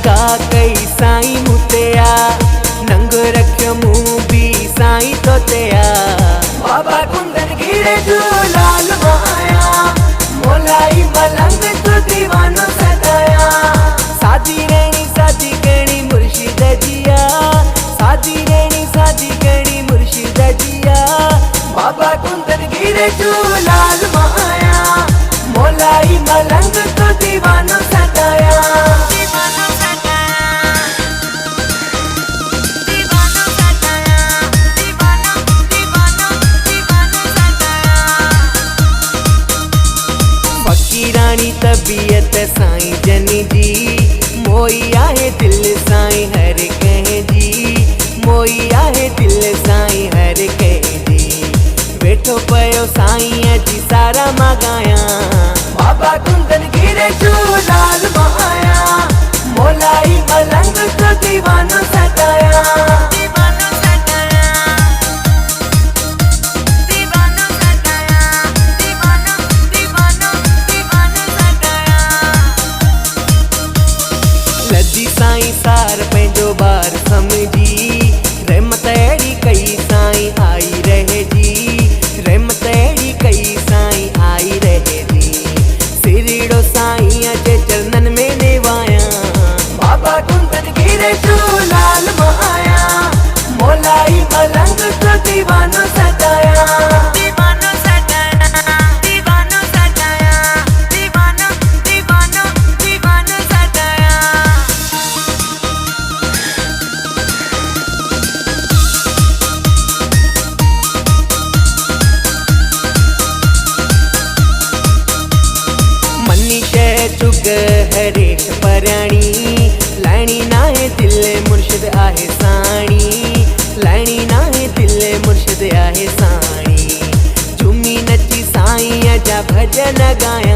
का कई साईं मुतिया नंग रखियो मुँह भी साईं तो तेया बाबा कुंदन गिरे झूलाल माया मोलाई मलंग तो दीवानो सदाया सादी रहनी सादी करनी मुर्शिद जिया सादी रहनी सादी करनी मुर्शिद जिया बाबा कुंदन गिरे झूलाल माया मोलाई मलंग तो दीवानो सदाया फकीरानी तबीयत साईं जन जी मोई आहे दिल साईं हर कंहिं जी मोई आहे दिल साईं हर कंहिं जी वेठो पयो साईं जी सारा मां गाया बाबा कुंदन गिरे झूलाल माया मोलाई मलंग तो दीवानो सदाया लदी साईं सार पंहिंजो बार समझी रहमत अहिड़ी कई साईं आई रहे जी रहमत अहिड़ी कई साईं आई रहे जी सिरीड़ो साईं जे चरणन में नेवाया बाबा कुंदन गिरे झूलाल माया मोलाई मलंग तो दीवानो सदाया चुग हरेश परयाणी लाइनी नाहे दिल मुर्शिद आहे साणी लाइनी नाहे दिल मुर्शिद आहे साणी झूमी नची साईं जा भजन गाया